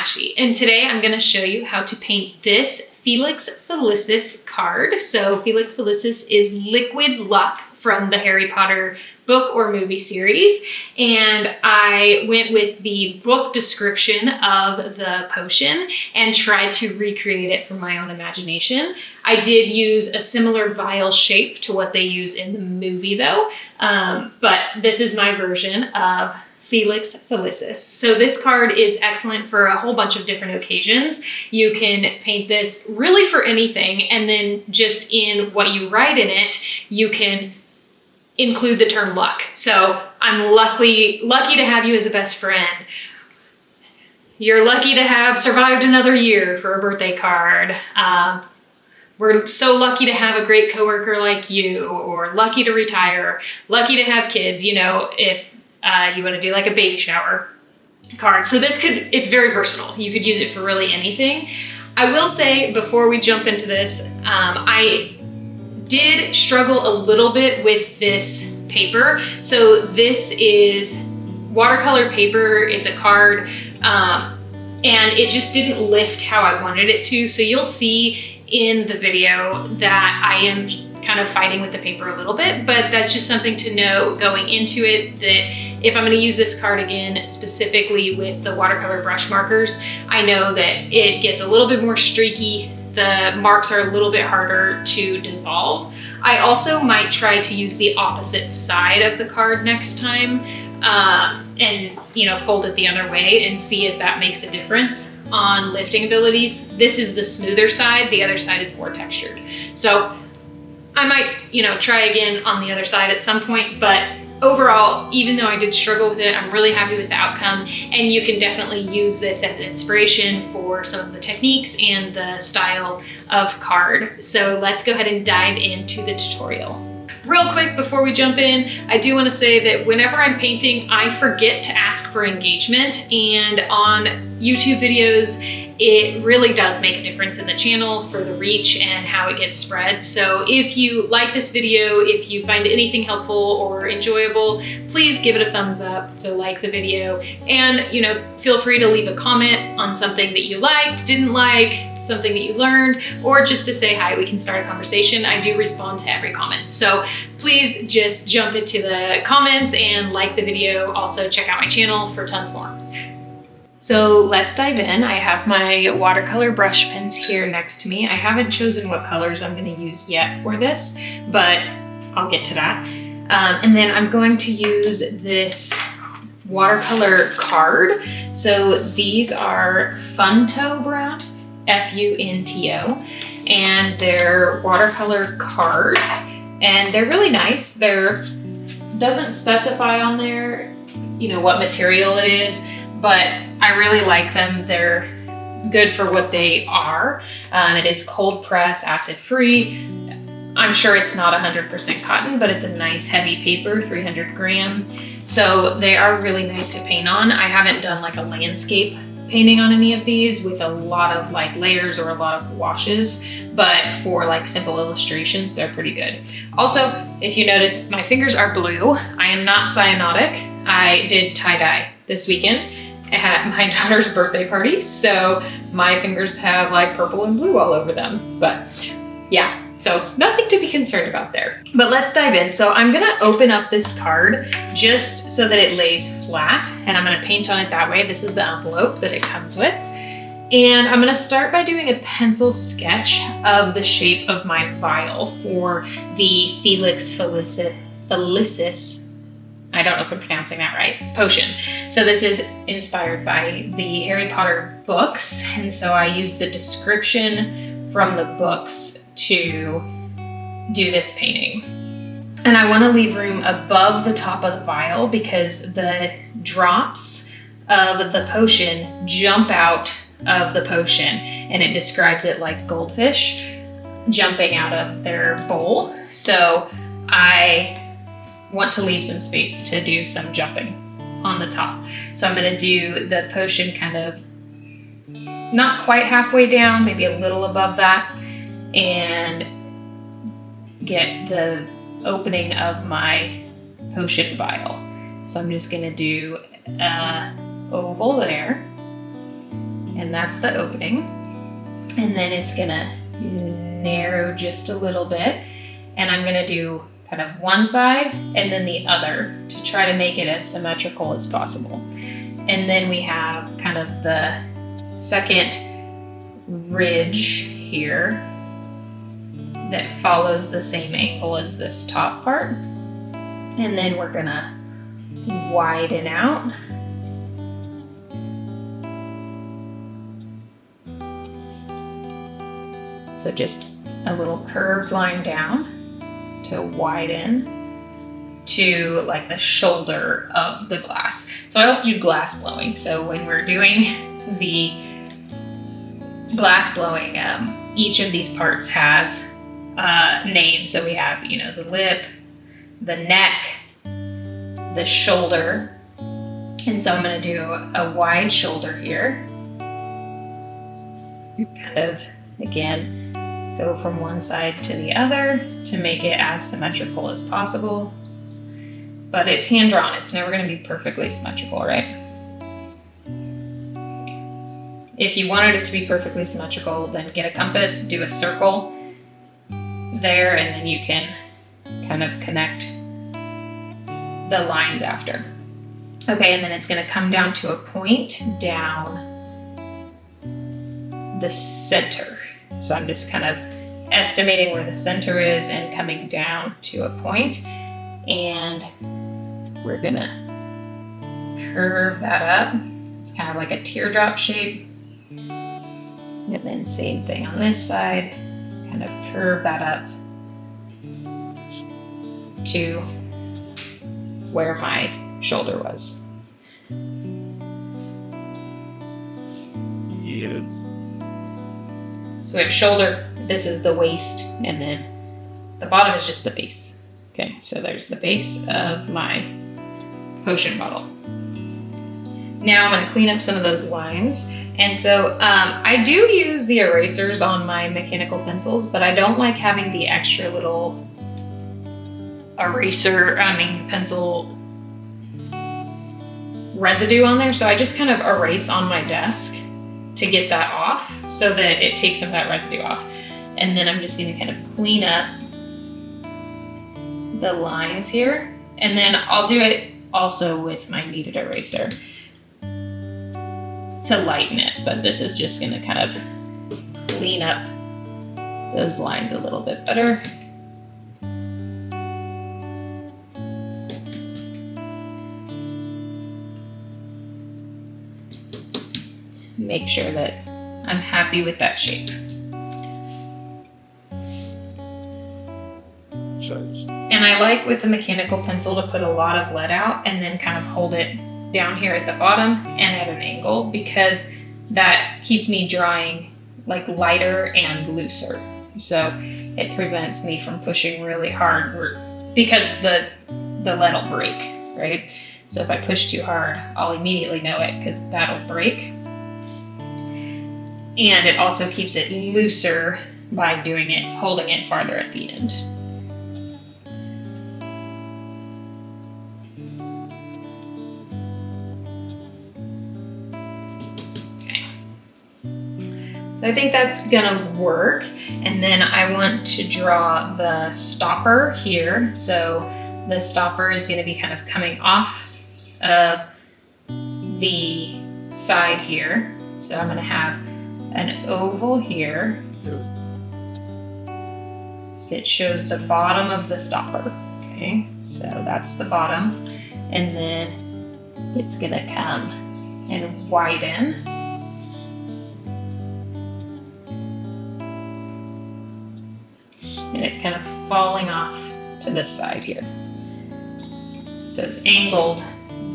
flashy. And today I'm gonna show you how to paint this Felix Felicis card. So Felix Felicis is liquid luck from the Harry Potter book or movie series. And I went with the book description of the potion and tried to recreate it from my own imagination. I did use a similar vial shape to what they use in the movie though, but this is my version of Felix Felicis. So this card is excellent for a whole bunch of different occasions. You can paint this really for anything, and then just in what you write in it, you can include the term luck. So I'm lucky to have you as a best friend. You're lucky to have survived another year for a birthday card. We're so lucky to have a great coworker like you, or lucky to retire, lucky to have kids, you know, if you want to do like a baby shower card. So it's very versatile. You could use it for really anything. I will say before we jump into this, I did struggle a little bit with this paper. So this is watercolor paper. It's a card, and it just didn't lift how I wanted it to. So you'll see in the video that I am kind of fighting with the paper a little bit, but that's just something to know going into it, that if I'm going to use this card again, specifically with the watercolor brush markers, I know that it gets a little bit more streaky. The marks are a little bit harder to dissolve. I also might try to use the opposite side of the card next time, and fold it the other way and see if that makes a difference on lifting abilities. This is the smoother side, the other side is more textured. So I might, try again on the other side at some point, but overall, even though I did struggle with it, I'm really happy with the outcome, and you can definitely use this as inspiration for some of the techniques and the style of card. So let's go ahead and dive into the tutorial. Real quick before we jump in, I do want to say that whenever I'm painting, I forget to ask for engagement, and on YouTube videos, it really does make a difference in the channel for the reach and how it gets spread. So if you like this video, if you find anything helpful or enjoyable, please give it a thumbs up, so like the video, and feel free to leave a comment on something that you liked, didn't like, something that you learned, or just to say hi. We can start a conversation. I do respond to every comment. So please just jump into the comments and like the video. Also check out my channel for tons more. So let's dive in. I have my watercolor brush pens here next to me. I haven't chosen what colors I'm going to use yet for this, but I'll get to that. And then I'm going to use this watercolor card. So these are Funto brand, Funto, and they're watercolor cards, and they're really nice. Doesn't specify on there, what material it is, but I really like them. They're good for what they are. It is cold press, acid free. I'm sure it's not 100% cotton, but it's a nice heavy paper, 300 gram. So they are really nice to paint on. I haven't done like a landscape painting on any of these with a lot of like layers or a lot of washes, but for like simple illustrations, they're pretty good. Also, if you notice, my fingers are blue. I am not cyanotic. I did tie-dye this weekend at my daughter's birthday party, so my fingers have like purple and blue all over them. But yeah, so nothing to be concerned about there. But let's dive in. So I'm gonna open up this card just so that it lays flat, and I'm gonna paint on it that way. This is the envelope that it comes with. And I'm gonna start by doing a pencil sketch of the shape of my vial for the Felix Felicis, I don't know if I'm pronouncing that right, potion. So this is inspired by the Harry Potter books, and so I use the description from the books to do this painting. And I want to leave room above the top of the vial because the drops of the potion jump out of the potion, and it describes it like goldfish jumping out of their bowl. So I want to leave some space to do some jumping on the top. So I'm going to do the potion kind of not quite halfway down, maybe a little above that, and get the opening of my potion vial. So I'm just going to do an oval there, and that's the opening. And then it's gonna narrow just a little bit. And I'm gonna do kind of one side and then the other to try to make it as symmetrical as possible. And then we have kind of the second ridge here that follows the same angle as this top part. And then we're gonna widen out. So just a little curved line down to widen to like the shoulder of the glass. So I also do glass blowing. So when we're doing the glass blowing, each of these parts has a name. So we have, you know, the lip, the neck, the shoulder. And so I'm going to do a wide shoulder here. Kind of, again, go from one side to the other to make it as symmetrical as possible. But it's hand drawn. It's never going to be perfectly symmetrical, right? If you wanted it to be perfectly symmetrical, then get a compass, do a circle there, and then you can kind of connect the lines after. Okay, and then it's going to come down to a point down the center. So I'm just kind of estimating where the center is and coming down to a point. And we're going to curve that up. It's kind of like a teardrop shape. And then same thing on this side, kind of curve that up to where my shoulder was. Yeah. So we have shoulder, this is the waist, and then the bottom is just the base. Okay, so there's the base of my potion bottle. Now I'm going to clean up some of those lines. And so I do use the erasers on my mechanical pencils, but I don't like having the extra little pencil residue on there. So I just kind of erase on my desk to get that off so that it takes some of that residue off. And then I'm just going to kind of clean up the lines here. And then I'll do it also with my kneaded eraser to lighten it, but this is just going to kind of clean up those lines a little bit better. Make sure that I'm happy with that shape. And I like with the mechanical pencil to put a lot of lead out and then kind of hold it down here at the bottom and at an angle, because that keeps me drawing like lighter and looser. So it prevents me from pushing really hard because the lead will break, right? So if I push too hard, I'll immediately know it because that'll break. And it also keeps it looser by holding it farther at the end. So I think that's gonna work. And then I want to draw the stopper here. So the stopper is gonna be kind of coming off of the side here. So I'm gonna have an oval here that shows the bottom of the stopper. Okay, so that's the bottom. And then it's gonna come and widen. And it's kind of falling off to this side here. So it's angled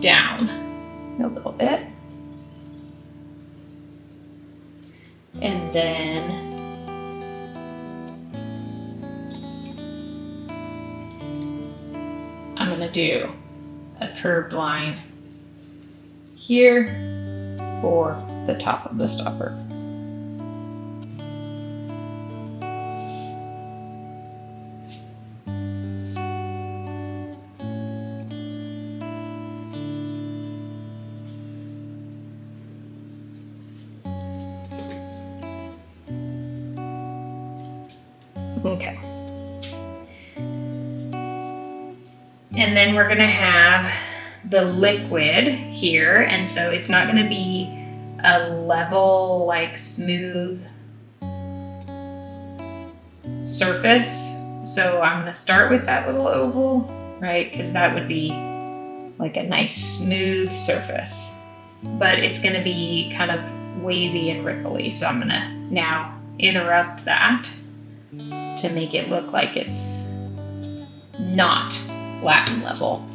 down a little bit. And then I'm going to do a curved line here for the top of the stopper. Okay. And then we're gonna have the liquid here, and so it's not gonna be a level, like smooth surface. So I'm gonna start with that little oval, right? Because that would be like a nice smooth surface. But it's gonna be kind of wavy and ripply. So I'm gonna now interrupt that to make it look like it's not flat and level.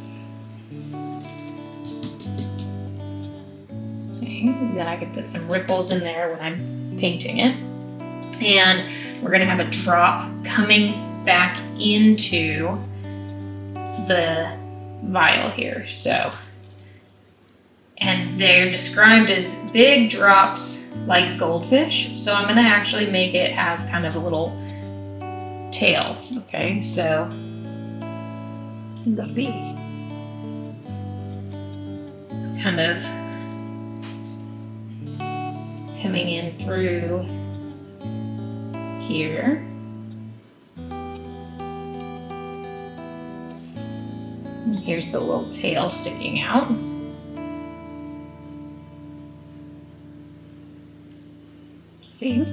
Okay, then I can put some ripples in there when I'm painting it. And we're gonna have a drop coming back into the vial here. So, and they're described as big drops like goldfish. So I'm gonna actually make it have kind of a little tail. Okay, so the beak. It's kind of coming in through here. And here's the little tail sticking out. Okay.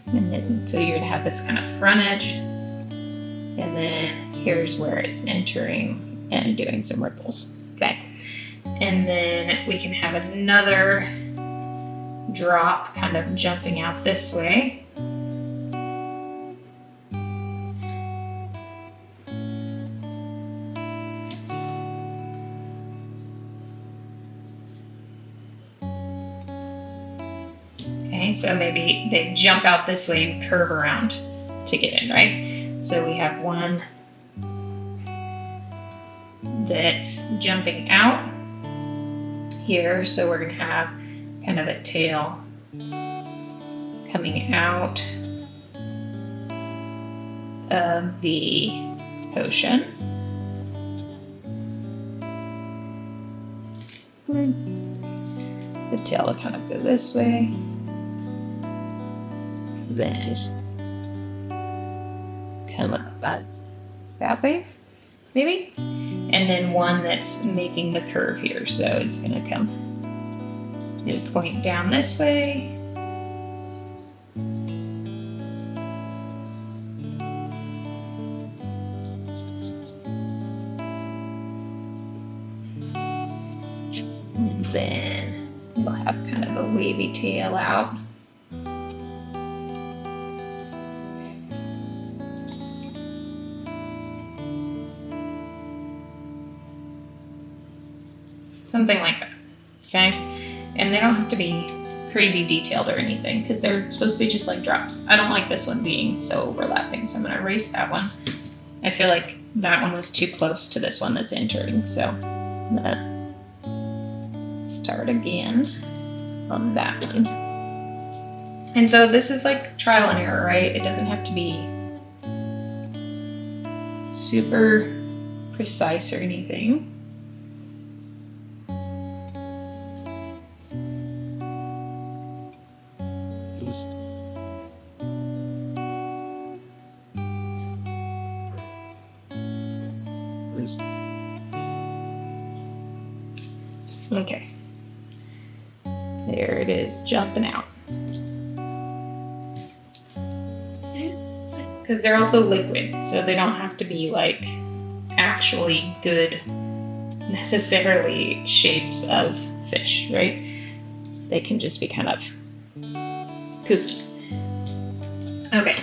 And then, so you're gonna have this kind of front edge, and then here's where it's entering and doing some ripples. Okay. And then we can have another drop kind of jumping out this way. Okay, so maybe they jump out this way and curve around to get in, right? So we have one that's jumping out here, so we're going to have kind of a tail coming out of the potion. The tail will kind of go this way, then kind of like that way, maybe. And then one that's making the curve here, so it's going to come and point down this way. And then we'll have kind of a wavy tail out. Something like that, okay? And they don't have to be crazy detailed or anything because they're supposed to be just like drops. I don't like this one being so overlapping, so I'm gonna erase that one. I feel like that one was too close to this one that's entering, so I'm gonna start again on that one. And so this is like trial and error, right? It doesn't have to be super precise or anything. Okay, there it is, jumping out. Because they're also liquid, so they don't have to be like actually good, necessarily shapes of fish, right? They can just be kind of kooky. Okay,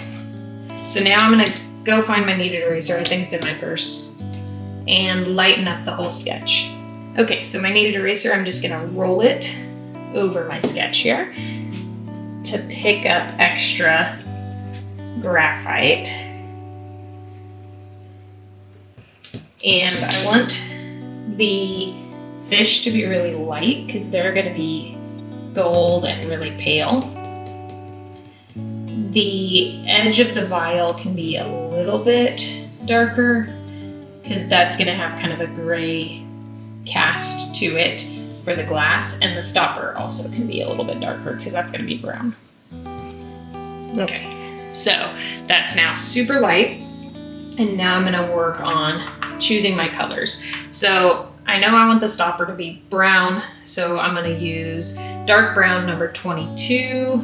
so now I'm gonna go find my kneaded eraser. I think it's in my purse, and lighten up the whole sketch. Okay, so my kneaded eraser, I'm just gonna roll it over my sketch here to pick up extra graphite. And I want the fish to be really light because they're gonna be gold and really pale. The edge of the vial can be a little bit darker because that's gonna have kind of a gray cast to it. for the glass, and the stopper also can be a little bit darker because that's gonna be brown. Okay, so that's now super light. And now I'm gonna work on choosing my colors. So I know I want the stopper to be brown, so I'm gonna use dark brown number 22,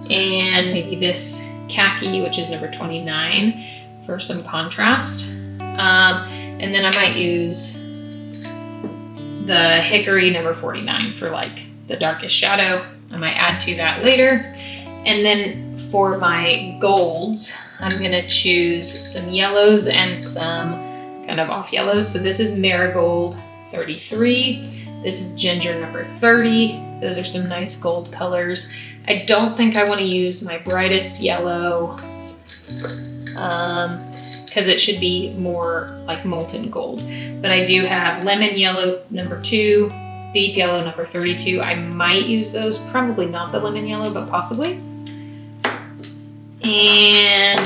and maybe this khaki, which is number 29, for some contrast. And then I might use the hickory number 49 for like the darkest shadow. I might add to that later. And then for my golds, I'm gonna choose some yellows and some kind of off yellows. So this is marigold 33. This is ginger number 30. Those are some nice gold colors. I don't think I wanna use my brightest yellow because it should be more like molten gold. But I do have lemon yellow number 2, deep yellow number 32. I might use those, probably not the lemon yellow, but possibly. And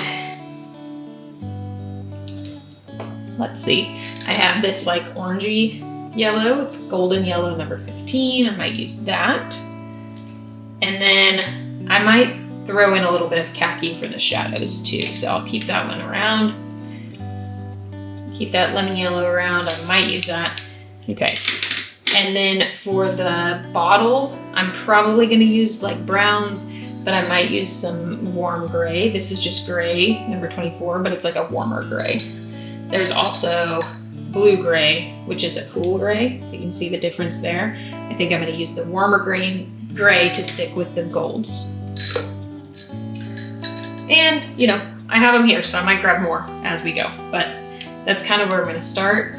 let's see, I have this like orangey yellow. It's golden yellow number 15. I might use that. And then I might throw in a little bit of khaki for the shadows too. So I'll keep that one around. Keep that lemon yellow around. I might use that. Okay. And then for the bottle, I'm probably gonna use like browns, but I might use some warm gray. This is just gray, number 24, but it's like a warmer gray. There's also blue gray, which is a cool gray, so you can see the difference there. I think I'm gonna use the warmer gray to stick with the golds. And, you know, I have them here, so I might grab more as we go, but that's kind of where I'm gonna start.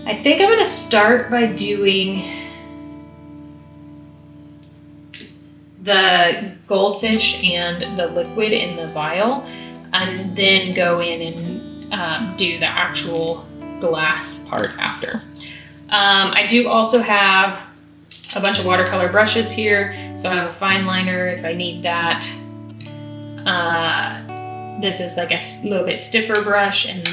I think I'm gonna start by doing the goldfish and the liquid in the vial, and then go in and do the actual glass part after. I do also have a bunch of watercolor brushes here, so I have a fine liner if I need that. This is like a little bit stiffer brush, and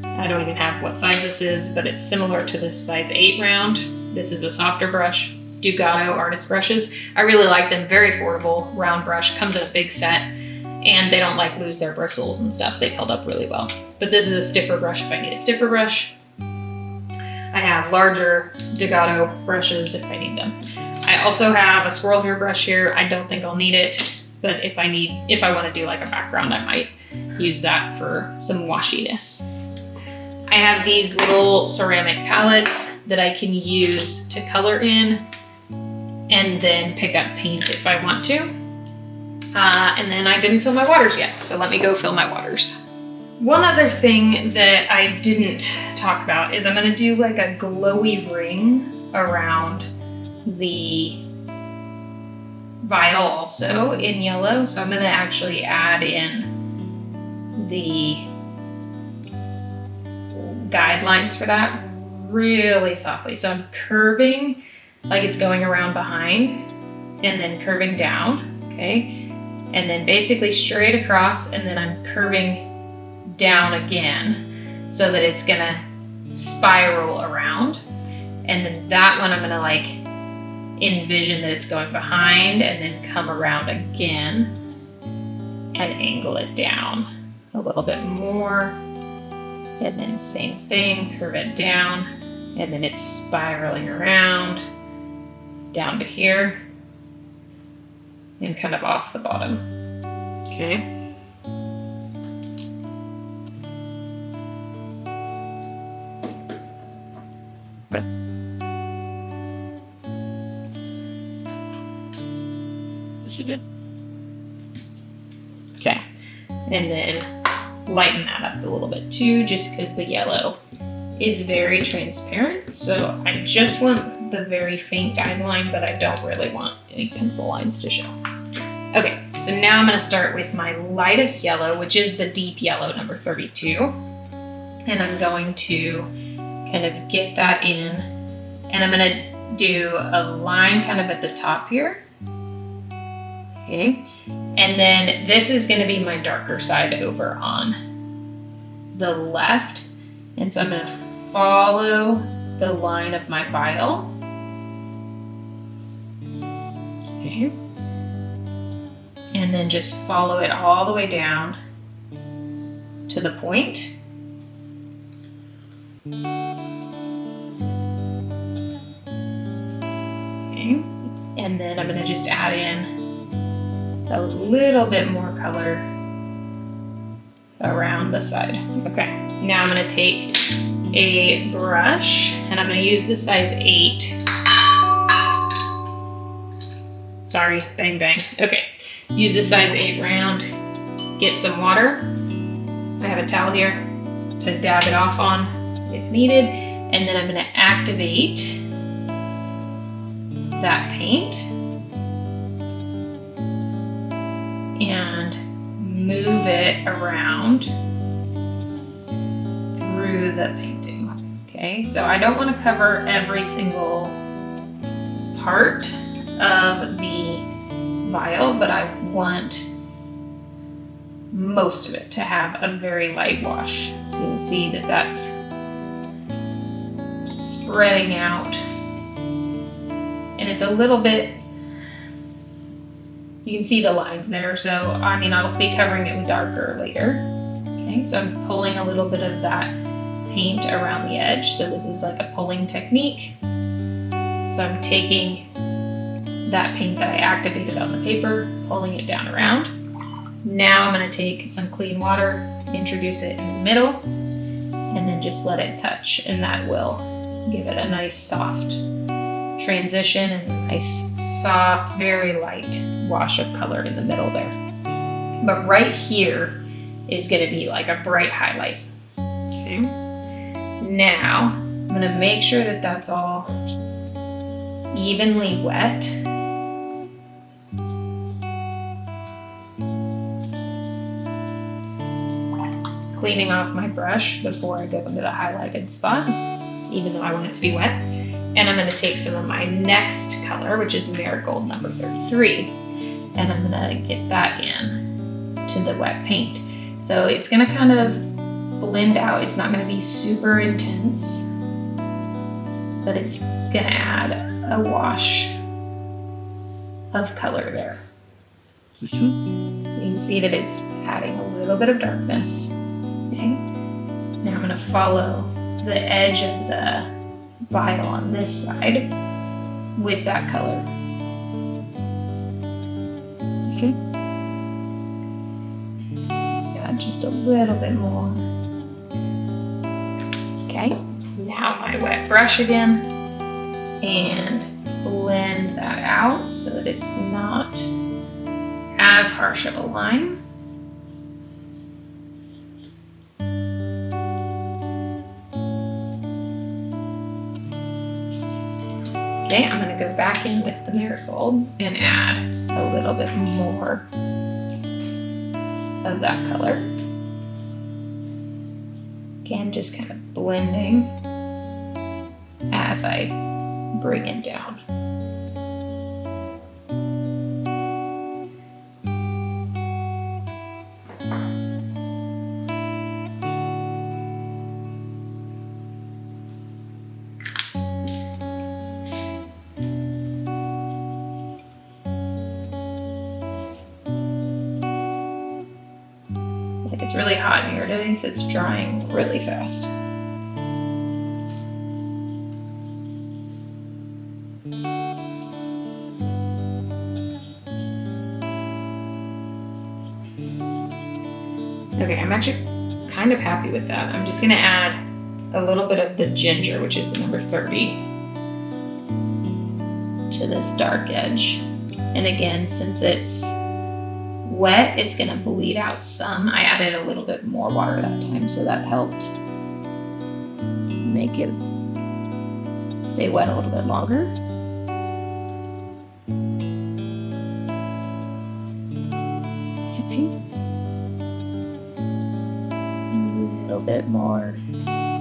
I don't even have what size this is, but it's similar to this size 8 round. This is a softer brush. Dugato artist brushes. I really like them, very affordable, round brush, comes in a big set, and they don't like lose their bristles and stuff. They've held up really well. But this is a stiffer brush if I need a stiffer brush. I have larger Dugato brushes if I need them. I also have a squirrel hair brush here. I don't think I'll need it, but if I want to do like a background, I might use that for some washiness. I have these little ceramic palettes that I can use to color in, and then pick up paint if I want to. And then I didn't fill my waters yet, so let me go fill my waters. One other thing that I didn't talk about is I'm gonna do like a glowy ring around the vial also in yellow. So I'm gonna actually add in the guidelines for that really softly. So I'm curving like it's going around behind, and then curving down, okay? And then basically straight across, and then I'm curving down again so that it's gonna spiral around. And then that one I'm gonna like envision that it's going behind and then come around again and angle it down a little bit more. And then same thing, curve it down, and then it's spiraling around down to here and kind of off the bottom. Okay. Okay, and then lighten that up a little bit too, just because the yellow is very transparent. So I just want the very faint guideline, but I don't really want any pencil lines to show. Okay, so now I'm gonna start with my lightest yellow, which is the deep yellow, number 32. And I'm going to kind of get that in, and I'm gonna do a line kind of at the top here. Okay, and then this is gonna be my darker side over on the left. And so I'm gonna follow the line of my vial and then just follow it all the way down to the point. Okay, and then I'm gonna just add in a little bit more color around the side. Okay, now I'm gonna take a brush and I'm gonna use the size 8. Sorry, bang bang. Okay, use the size 8 round, get some water. I have a towel here to dab it off on if needed, and then I'm gonna activate that paint and move it around through the painting. Okay, so I don't want to cover every single part of the vial, but I want most of it to have a very light wash. So you can see that that's spreading out, and it's a little bit, you can see the lines there, so I mean I'll be covering it with darker later. Okay, so I'm pulling a little bit of that paint around the edge, so this is like a pulling technique. So I'm taking that paint that I activated on the paper, pulling it down around. Now I'm going to take some clean water, introduce it in the middle, and then just let it touch, and that will give it a nice soft transition and a nice soft, very light wash of color in the middle there. But right here is going to be like a bright highlight. Okay. Now I'm going to make sure that that's all evenly wet. Cleaning off my brush before I go into the highlighted spot, even though I want it to be wet. And I'm going to take some of my next color, which is Marigold number 33, and I'm going to get that in to the wet paint. So it's going to kind of blend out. It's not going to be super intense, but it's going to add a wash of color there. You can see that it's adding a little bit of darkness. Okay. Now I'm going to follow the edge of the vial on this side with that color. Okay. Add just a little bit more. Okay. Now my wet brush again, and blend that out so that it's not as harsh of a line. Okay, I'm going to go back in with the Marigold and add a little bit more of that color. Again, just kind of blending as I bring it down. It's really hot in here today, so it's drying really fast. Okay, I'm actually kind of happy with that. I'm just gonna add a little bit of the ginger, which is the number 30, to this dark edge. And again, since it's wet, it's gonna bleed out some. I added a little bit more water that time, so that helped make it stay wet a little bit longer. A little bit more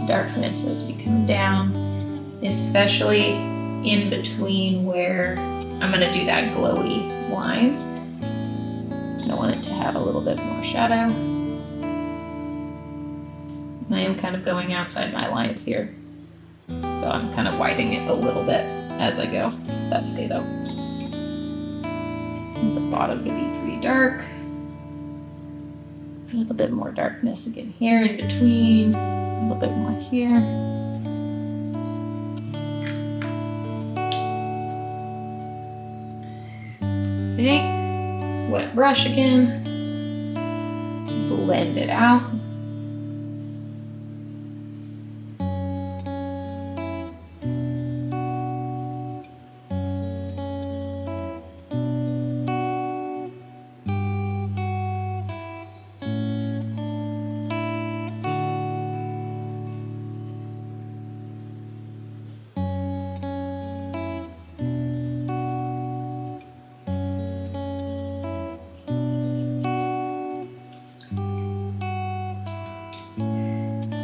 darkness as we come down, especially in between where I'm gonna do that glowy line. I want it to have a little bit more shadow. I am kind of going outside my lines here, so I'm kind of widening it a little bit as I go. That's okay though. the bottom to be pretty dark. A little bit more darkness again here in between, a little bit more here. Okay, wet brush again, blend it out.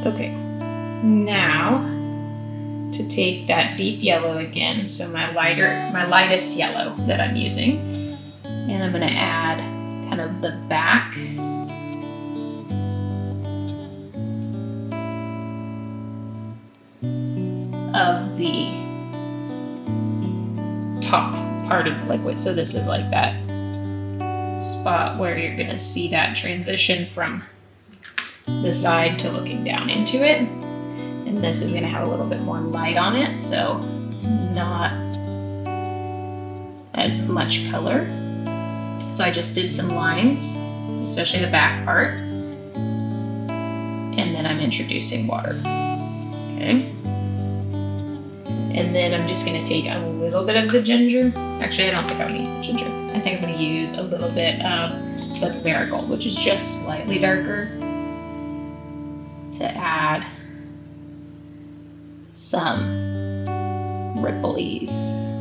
Okay, now to take that deep yellow again, so my lightest yellow that I'm using, and I'm going to add kind of the back of the top part of the liquid. So this is like that spot where you're going to see that transition from the side to looking down into it, and this is going to have a little bit more light on it, so not as much color. So I just did some lines, especially the back part, and then I'm introducing water. Okay, and then I'm just going to take a little bit of the ginger. Actually, I don't think I'm going to use the ginger. I think I'm going to use a little bit of the marigold, which is just slightly darker, to add some ripplies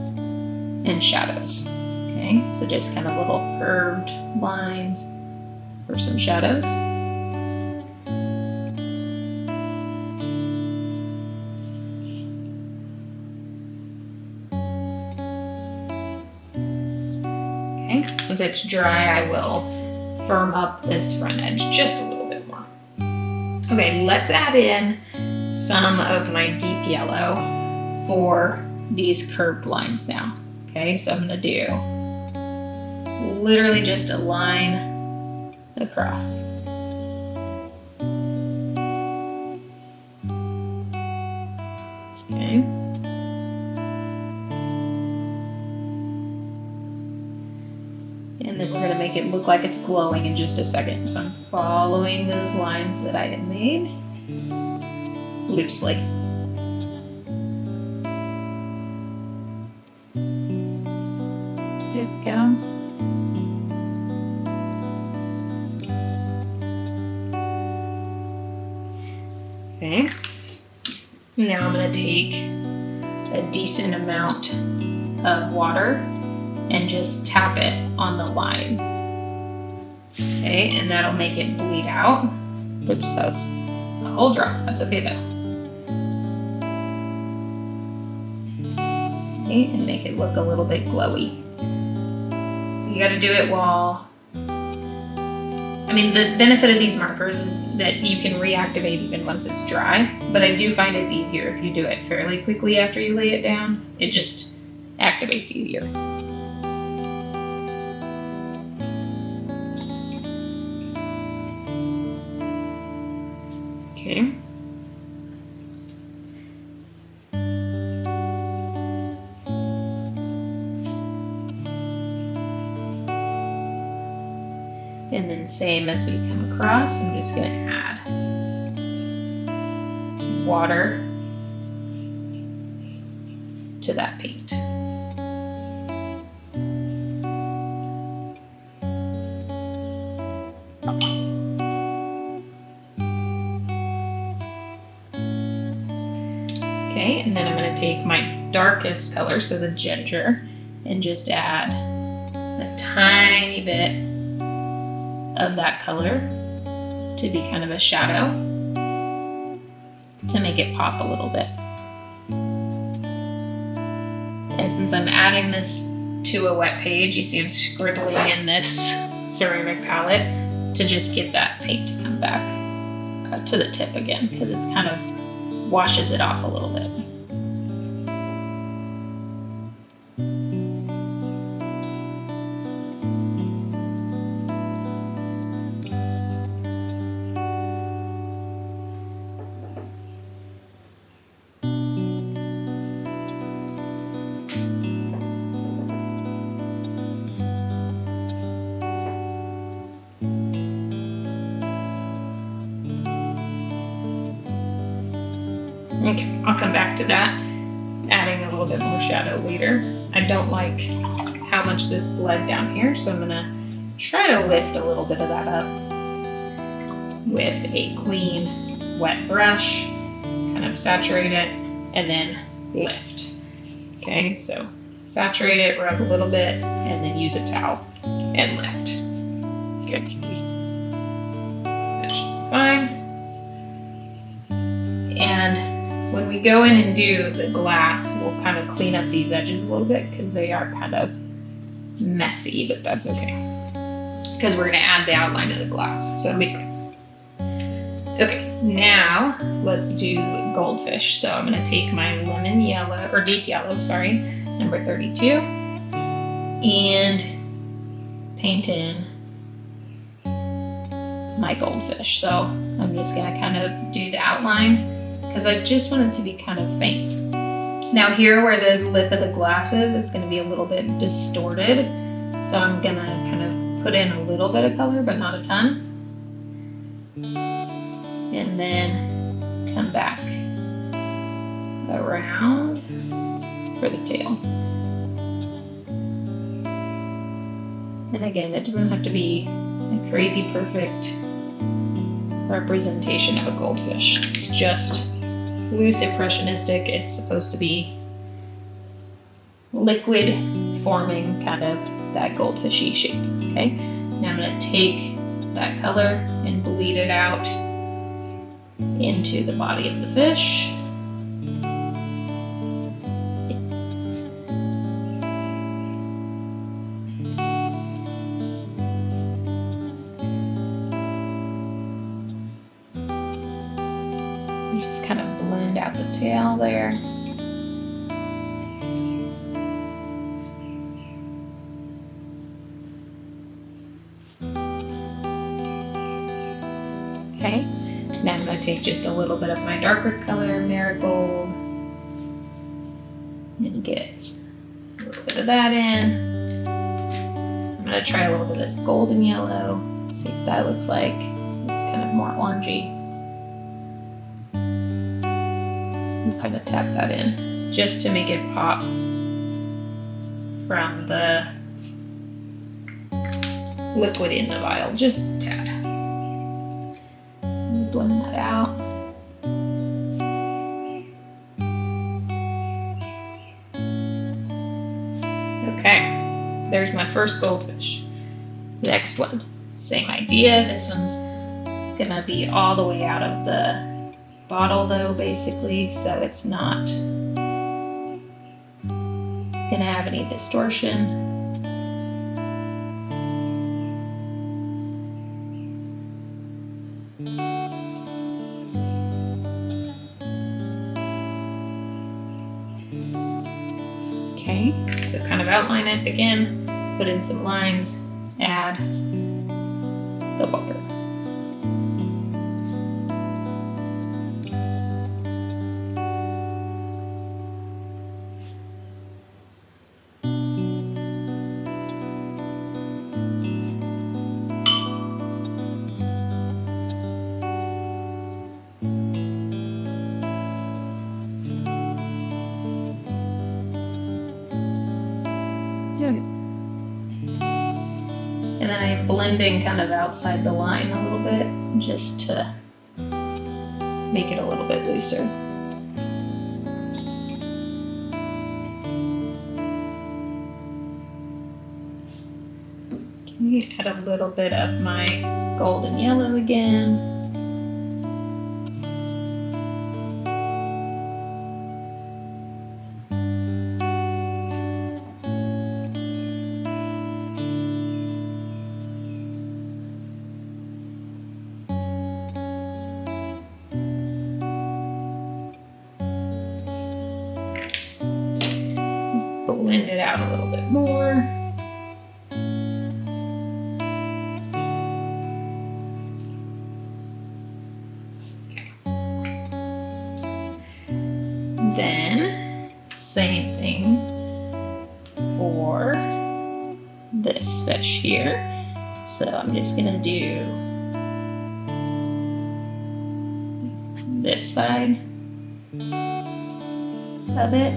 and shadows. Okay, so just kind of little curved lines for some shadows. Okay, once it's dry, I will firm up this front edge just a little bit more. Okay, let's add in some of my deep yellow for these curved lines now. Okay, so I'm gonna do literally just a line across. Okay. And then we're gonna make it look like it's glowing in just a second. So I'm following those lines that I had made loosely. It goes. Okay. Now I'm going to take a decent amount of water and just tap it on the line. Okay, and that'll make it bleed out. Oops, that was a whole drop. That's okay though. Okay, and make it look a little bit glowy. So you got to do it while, I mean, the benefit of these markers is that you can reactivate even once it's dry, but I do find it's easier if you do it fairly quickly after you lay it down. It just activates easier. Okay. And then same as we come across, I'm just going to add water to that paint. Okay, and then I'm going to take my darkest color, so the ginger, and just add a tiny bit of that color to be kind of a shadow to make it pop a little bit. And since I'm adding this to a wet page, you see I'm scribbling in this ceramic palette to just get that paint to come back to the tip again, because it's kind of washes it off a little bit. Okay, I'll come back to that, adding a little bit more shadow later. I don't like how much this bled down here, so I'm gonna try to lift a little bit of that up with a clean, wet brush, kind of saturate it, and then lift. Okay, so saturate it, rub a little bit, and then use a towel and lift. Good. That should be fine. And when we go in and do the glass, we'll kind of clean up these edges a little bit because they are kind of messy, but that's okay. Because we're gonna add the outline of the glass, so it'll be fine. Okay, now let's do goldfish. So I'm gonna take my lemon yellow, or deep yellow, sorry, number 32, and paint in my goldfish. So I'm just gonna kind of do the outline because I just want it to be kind of faint. Now here where the lip of the glass is, it's gonna be a little bit distorted. So I'm gonna kind of put in a little bit of color, but not a ton. And then come back around for the tail. And again, it doesn't have to be a crazy perfect representation of a goldfish. It's just loose impressionistic. It's supposed to be liquid forming kind of that goldfishy shape, okay? Now I'm gonna take that color and bleed it out into the body of the fish. You just kind of blend out the tail there. Okay, now I'm going to take just a little bit of my darker color, marigold, and get a little bit of that in. I'm going to try a little bit of this golden yellow, see what that looks like. It's kind of more orangey. And kind of tap that in, just to make it pop from the liquid in the vial, just a tad. Blend that out. Okay, there's my first goldfish. Next one, same idea. This one's gonna be all the way out of the bottle though, basically, so it's not gonna have any distortion. Okay, so kind of outline it again, put in some lines, add the water. And then I'm blending kind of outside the line a little bit, just to make it a little bit looser. Okay, add a little bit of my golden yellow again. Blend it out a little bit more. Okay. Then, same thing for this fish here. So I'm just gonna do this side of it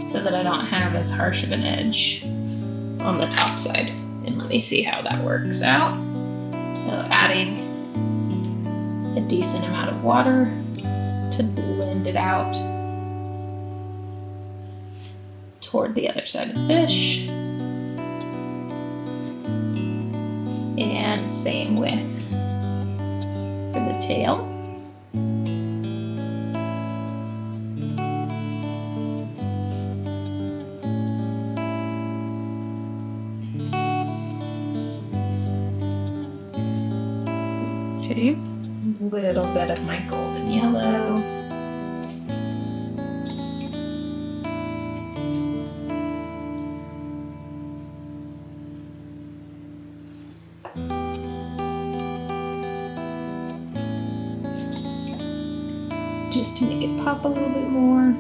so that I don't have as harsh of an edge on the top side. And let me see how that works out. So adding a decent amount of water to blend it out toward the other side of the fish. And same with for the tail. Okay, a little bit of my golden yellow. Just to make it pop a little bit more.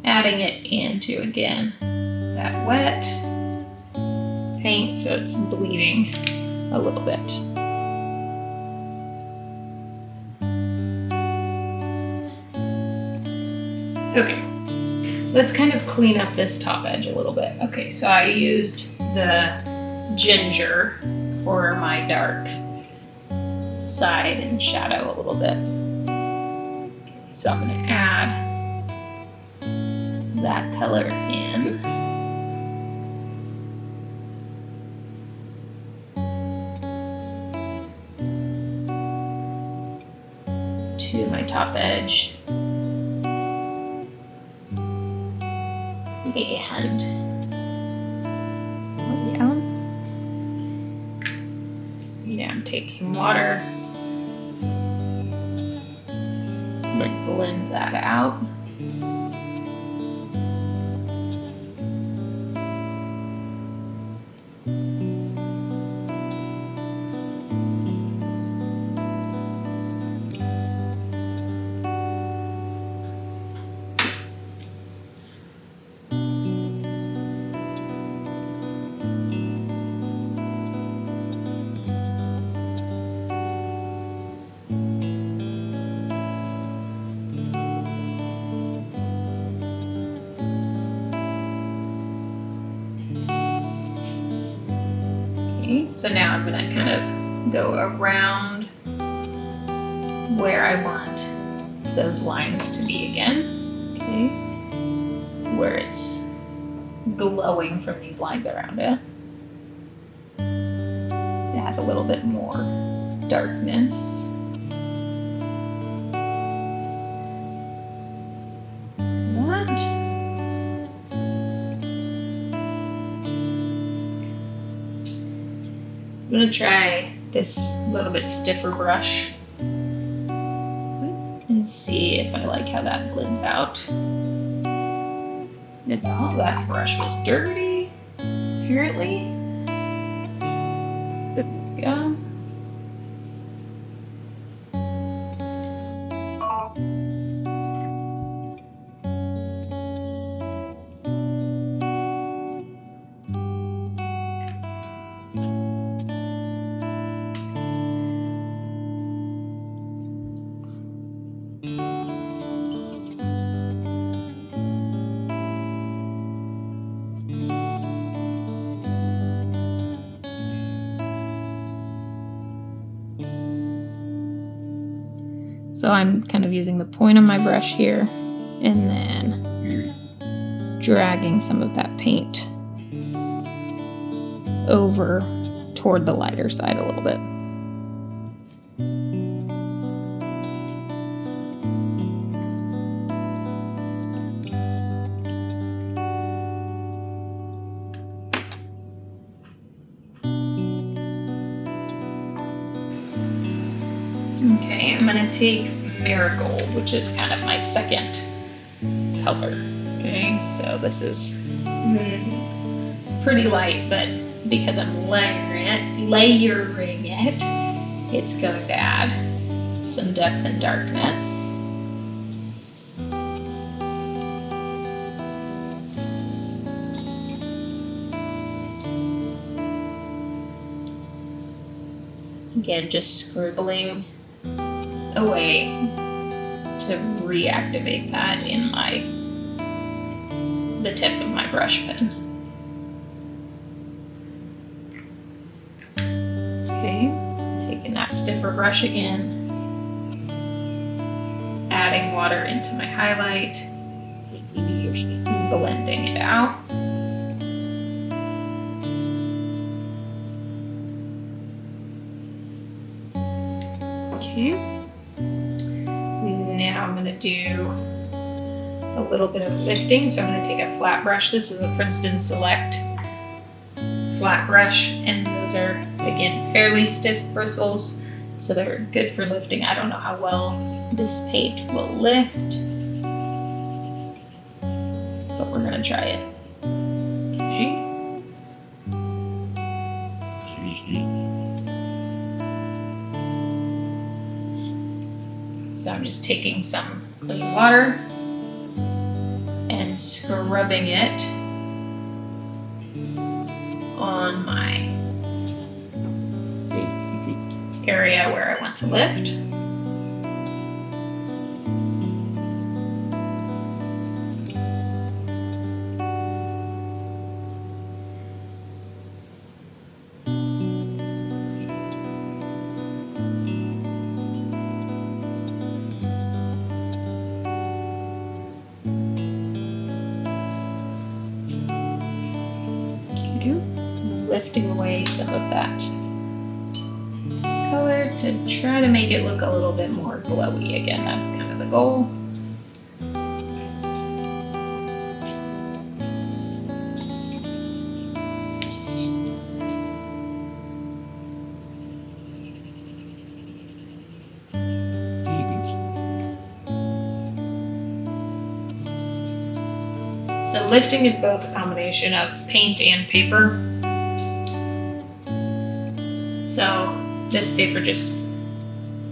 Adding it into, again, that wet paint so it's bleeding a little bit. Okay, let's kind of clean up this top edge a little bit. Okay, so I used the ginger for my dark side and shadow a little bit. Okay, so I'm going to add that color in. To my top edge. And take some water, blend that out. So now I'm going to kind of go around where I want those lines to be again, okay, where it's glowing from these lines around it. Add a little bit more darkness. I'm going to try this little bit stiffer brush and see if I like how that blends out. Oh, that brush was dirty, apparently. There we go. So I'm kind of using the point of my brush here and then dragging some of that paint over toward the lighter side a little bit. Okay, I'm going to take Marigold, which is kind of my second color. Okay, so this is pretty light, but because I'm layering it, it's going to add some depth and darkness. Again, just scribbling away to reactivate that in the tip of my brush pen. Okay, taking that stiffer brush again, adding water into my highlight, blending it out. Okay, now I'm going to do a little bit of lifting. So I'm going to take a flat brush. This is a Princeton Select flat brush, and those are, again, fairly stiff bristles, so they're good for lifting. I don't know how well this paint will lift, but we're going to try it. Okay. So I'm just taking some clean water and scrubbing it on my area where I want to lift. Lifting away some of that color to try to make it look a little bit more glowy. Again, that's kind of the goal. So lifting is both a combination of paint and paper. So this paper just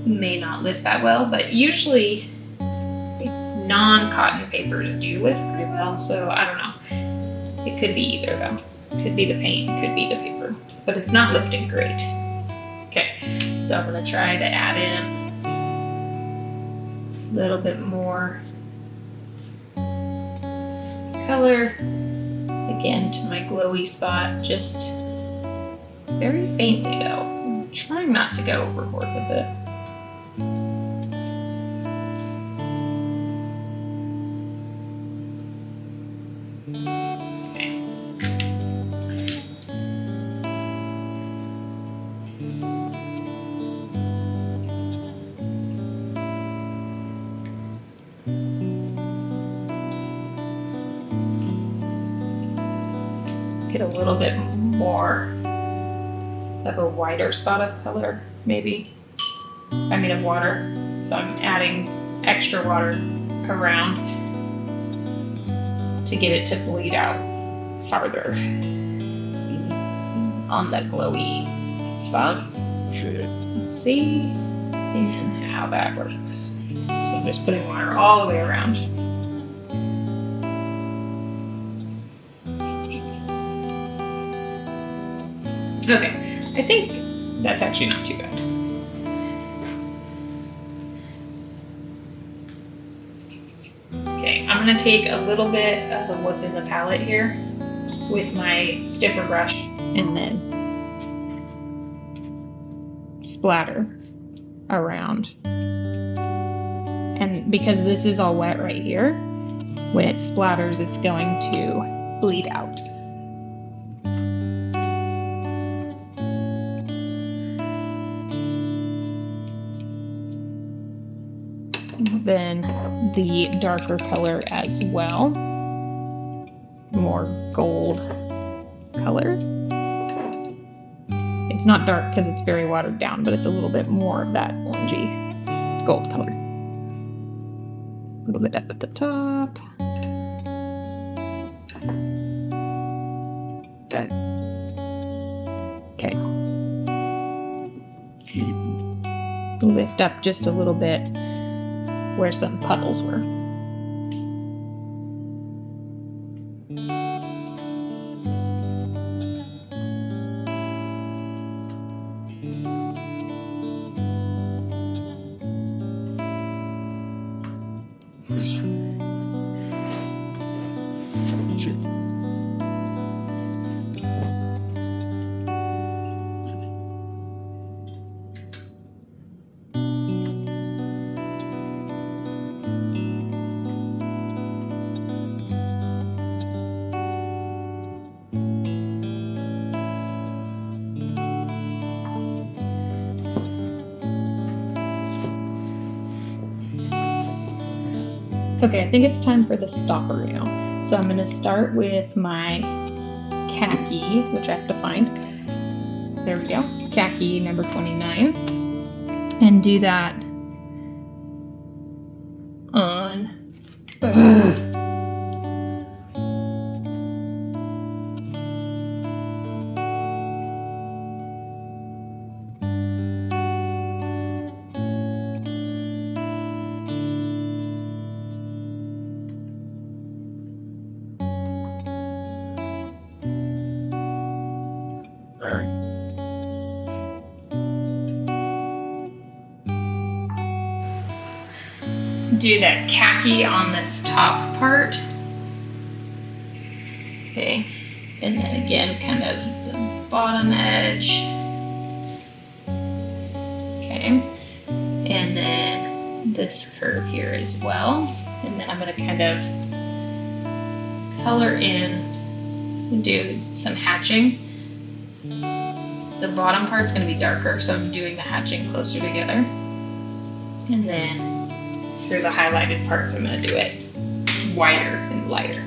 may not lift that well, but usually non-cotton papers do lift pretty well, so I don't know. It could be either though. It could be the paint, it could be the paper, but it's not lifting great. Okay, so I'm gonna try to add in a little bit more color, again, to my glowy spot, just very faintly though. I'm trying not to go overboard with it. Okay. Get a little bit more of a wider spot of color, maybe. I mean of water. So I'm adding extra water around to get it to bleed out farther on the glowy spot. Let's see and how that works. So I'm just putting water all the way around. Okay. I think that's actually not too bad. Okay, I'm gonna take a little bit of what's in the palette here with my stiffer brush and then splatter around. And because this is all wet right here, when it splatters, it's going to bleed out. Then the darker color as well, more gold color. It's not dark because it's very watered down, but it's a little bit more of that orangey gold color. A little bit at the top. Okay. Lift up just a little bit where some puddles were. Okay, I think it's time for the stopper now. So I'm going to start with my khaki, which I have to find. There we go, khaki number 29. And do that on... do that khaki on this top part. Okay, and then again, kind of the bottom edge. Okay, and then this curve here as well. And then I'm going to kind of color in and do some hatching. The bottom part's going to be darker, so I'm doing the hatching closer together. And then through the highlighted parts, I'm going to do it wider and lighter.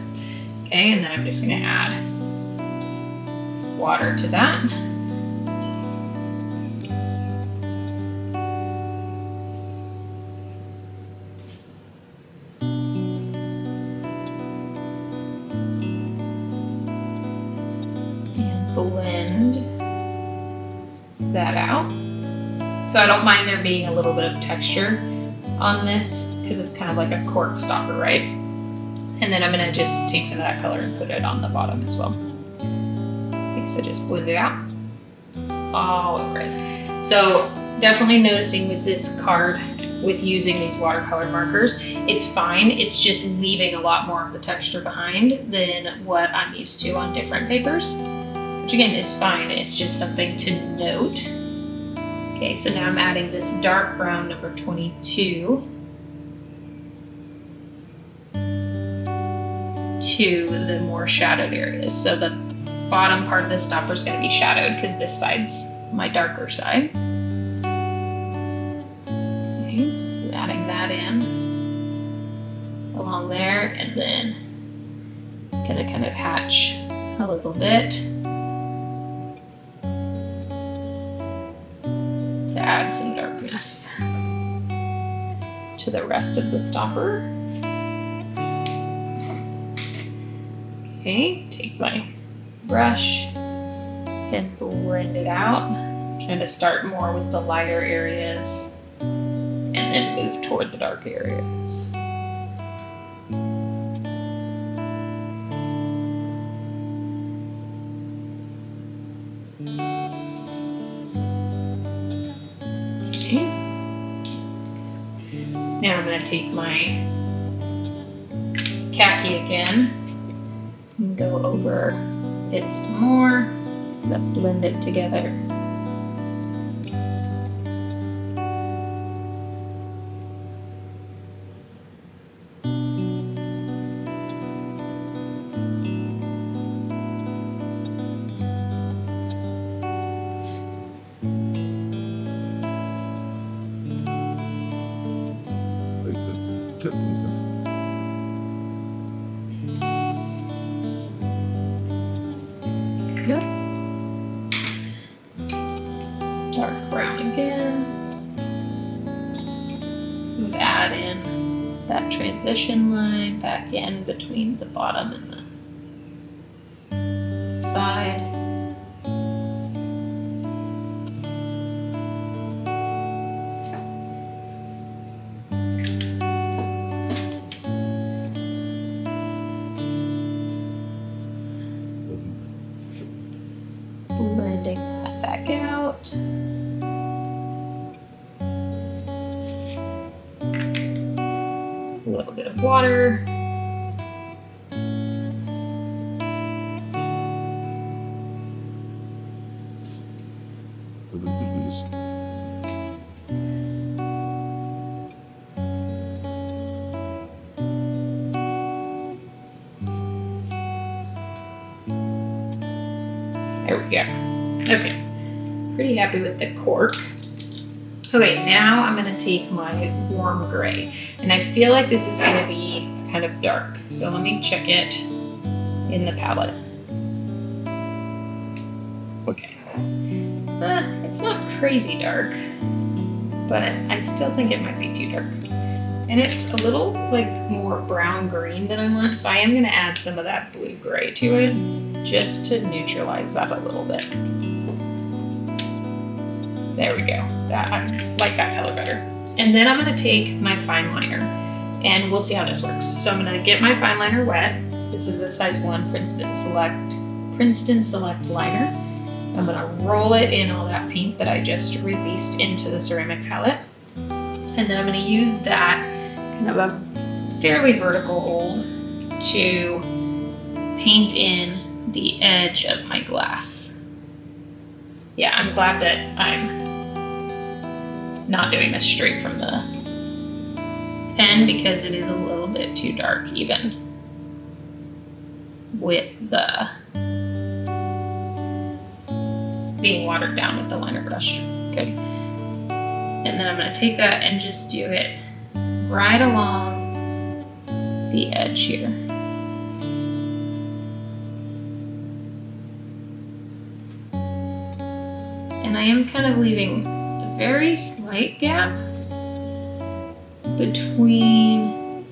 Okay, and then I'm just going to add water to that. And blend that out. So I don't mind there being a little bit of texture on this because it's kind of like a cork stopper, right? And then I'm gonna just take some of that color and put it on the bottom as well. Okay, so just blend it out all over it. So definitely noticing with this card, with using these watercolor markers, it's fine. It's just leaving a lot more of the texture behind than what I'm used to on different papers, which again is fine. It's just something to note. Okay, so now I'm adding this dark brown number 22 to the more shadowed areas. So the bottom part of the stopper is going to be shadowed because this side's my darker side. Okay, so adding that in along there, and then gonna kind of hatch a little bit to add some darkness to the rest of the stopper. Okay, take my brush and blend it out. I'm trying to start more with the lighter areas and then move toward the dark areas. Okay. Now I'm going to take my khaki again and go over it some more. Let's blend it together. Good. Dark brown again. We'll add in that transition line back in between the bottom and the side. Blending that back out. A little bit of water. There we go. Okay, pretty happy with the cork. Okay, now I'm gonna take my warm gray, and I feel like this is gonna be kind of dark. So let me check it in the palette. Okay. It's not crazy dark, but I still think it might be too dark. And it's a little like more brown green than I want, so I am gonna add some of that blue gray to it just to neutralize that a little bit. There we go. I like that color better. And then I'm gonna take my fine liner and we'll see how this works. So I'm gonna get my fine liner wet. This is a size 1 Princeton Select liner. I'm gonna roll it in all that paint that I just released into the ceramic palette. And then I'm gonna use that kind of a fairly vertical hold to paint in the edge of my glass. Yeah, I'm glad that I'm not doing this straight from the pen because it is a little bit too dark even with the being watered down with the liner brush. Okay. And then I'm going to take that and just do it right along the edge here. And I am kind of leaving a very slight gap between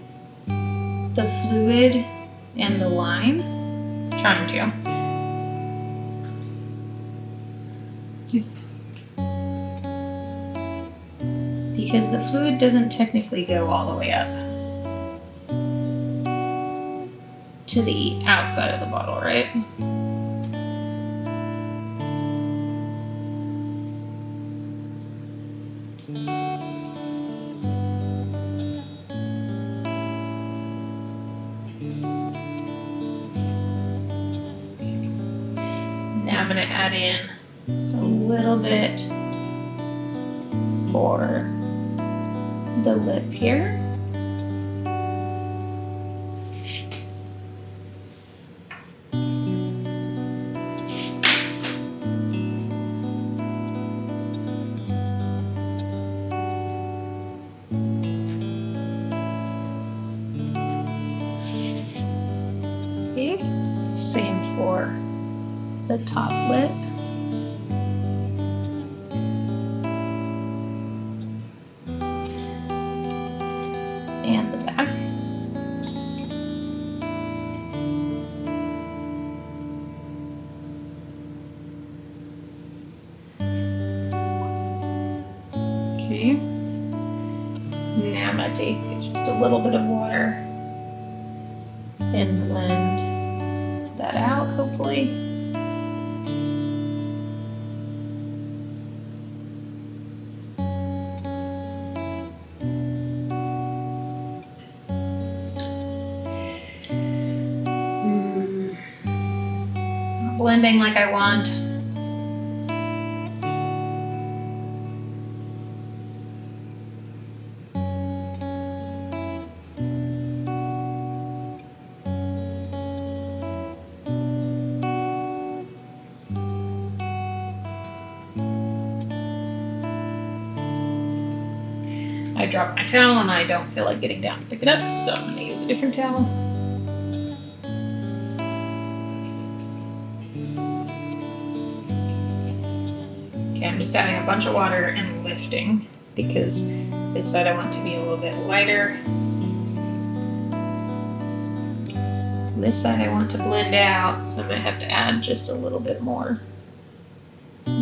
the fluid and the line. Trying to. Because the fluid doesn't technically go all the way up to the outside of the bottle, right? Now I'm going to add in a little bit for the lip here. Okay, same for the top lip. And the back. Okay. Now I'm going to take just a little bit of water and blend that out, hopefully. Blending like I want. I dropped my towel and I don't feel like getting down to pick it up, so I'm going to use a different towel. Okay, I'm just adding a bunch of water and lifting because this side I want to be a little bit lighter. This side I want to blend out, so I'm going to have to add just a little bit more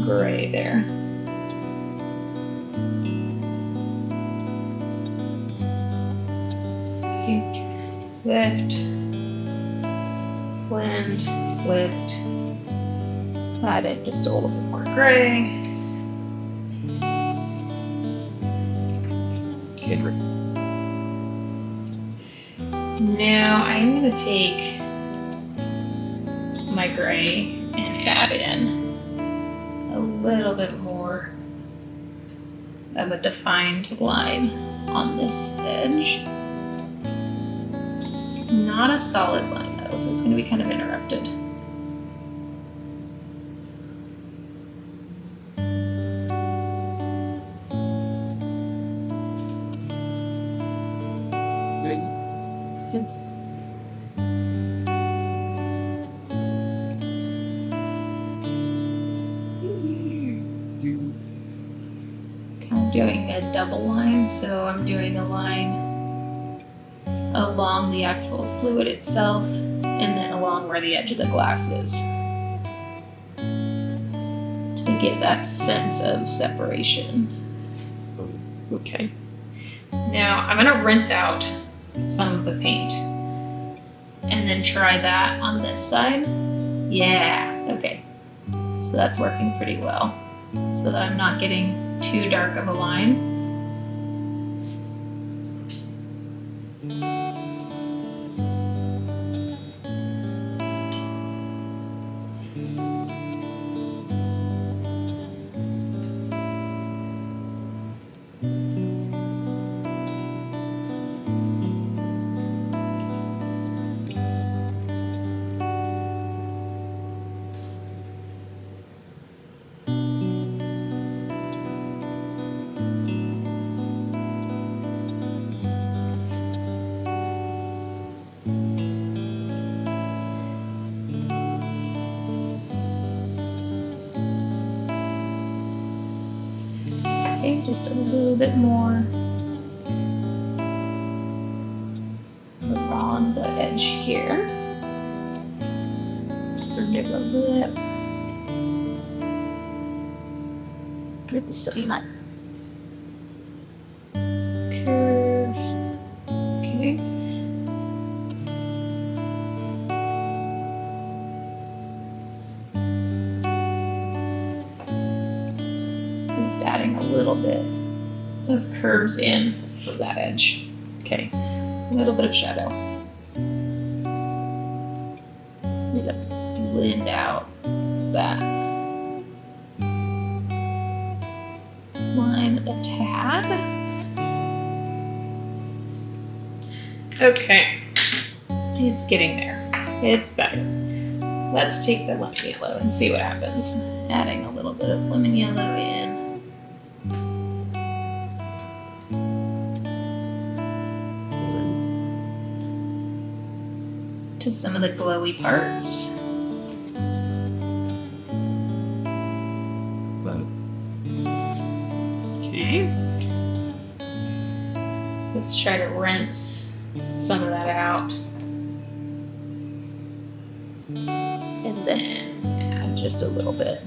gray there. Okay. Lift, blend, lift, add in just a little bit more gray. Good. Now I'm going to take my gray and add in a little bit more of a defined line on this edge. Not a solid line though, so it's going to be kind of interrupted. I'm doing a double line, so I'm doing a line along the actual fluid itself and then along where the edge of the glass is to get that sense of separation. Okay. Now I'm going to rinse out some of the paint and then try that on this side. Yeah, okay. So that's working pretty well so that I'm not getting too dark of a line. Okay, just a little bit more along the edge here. Under the lip. With some nut curves. Okay. Just adding a little bit of curves in for that edge. Okay, a little bit of shadow. Need to blend out that line a tad. Okay, it's getting there. It's better. Let's take the lemon yellow and see what happens. Adding a little bit of lemon yellow in. To some of the glowy parts. Okay. Let's try to rinse some of that out. And then add just a little bit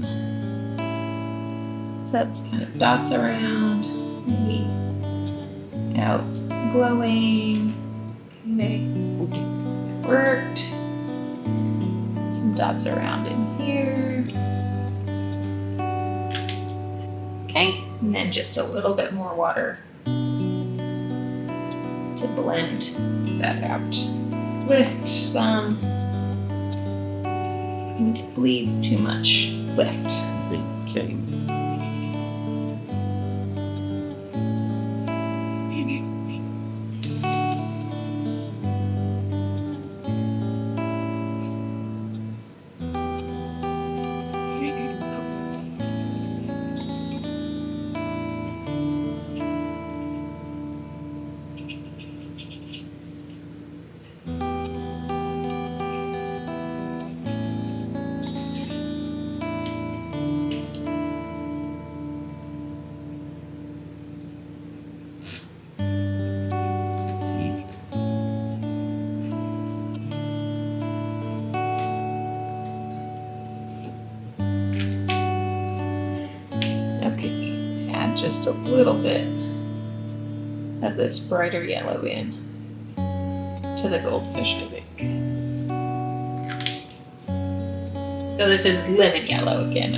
of kind of dots around, maybe out glowing. Okay. Worked. Some dots around in here. Okay, and then just a little bit more water to blend that out. Lift some. And it bleeds too much. Lift. Okay. Just a little bit of this brighter yellow in to the goldfish, I think. So this is lemon yellow again.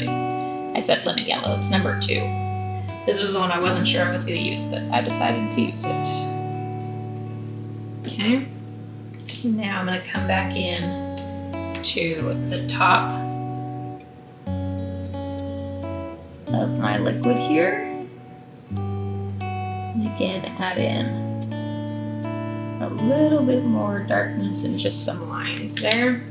I said lemon yellow, it's number 2. This was the one I wasn't sure I was going to use, but I decided to use it. Okay, now I'm going to come back in to the top of my liquid here. And again, add in a little bit more darkness and just some lines there.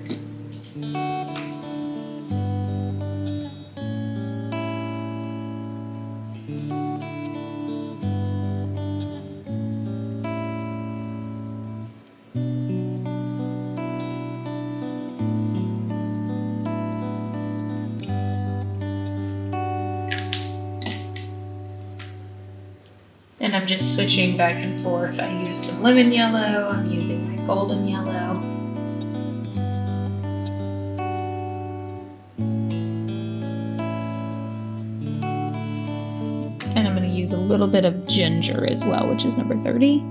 And I'm just switching back and forth. I use some lemon yellow, I'm using my golden yellow. And I'm going to use a little bit of ginger as well, which is number 30.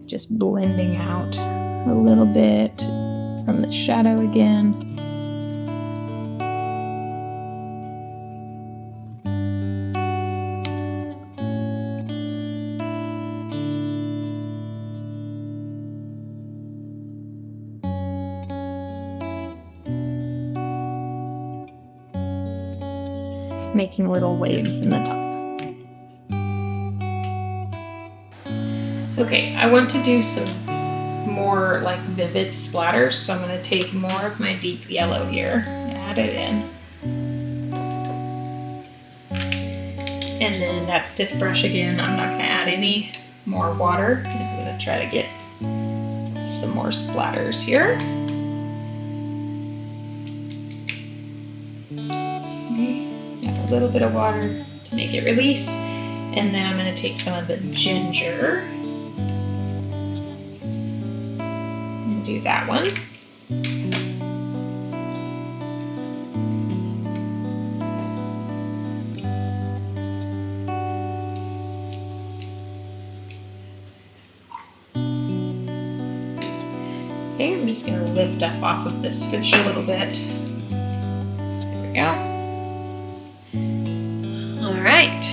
Just blending out a little bit from the shadow again. Making little waves in the top. Okay, I want to do some more like vivid splatters, so I'm going to take more of my deep yellow here, add it in. And then that stiff brush again, I'm not going to add any more water. I'm going to try to get some more splatters here. Okay, add a little bit of water to make it release. And then I'm going to take some of the ginger. Do that one. Okay, I'm just going to lift up off of this fish a little bit. There we go. All right.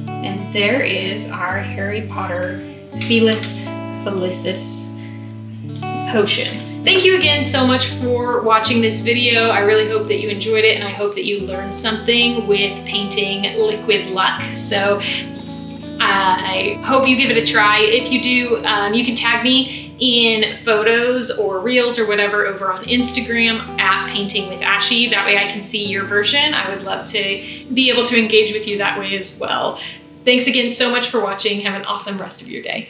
And there is our Harry Potter Felix Felicis potion. Thank you again so much for watching this video. I really hope that you enjoyed it, and I hope that you learned something with painting liquid luck. So I hope you give it a try. If you do, you can tag me in photos or reels or whatever over on Instagram at Painting with Ashy. That way I can see your version. I would love to be able to engage with you that way as well. Thanks again so much for watching. Have an awesome rest of your day.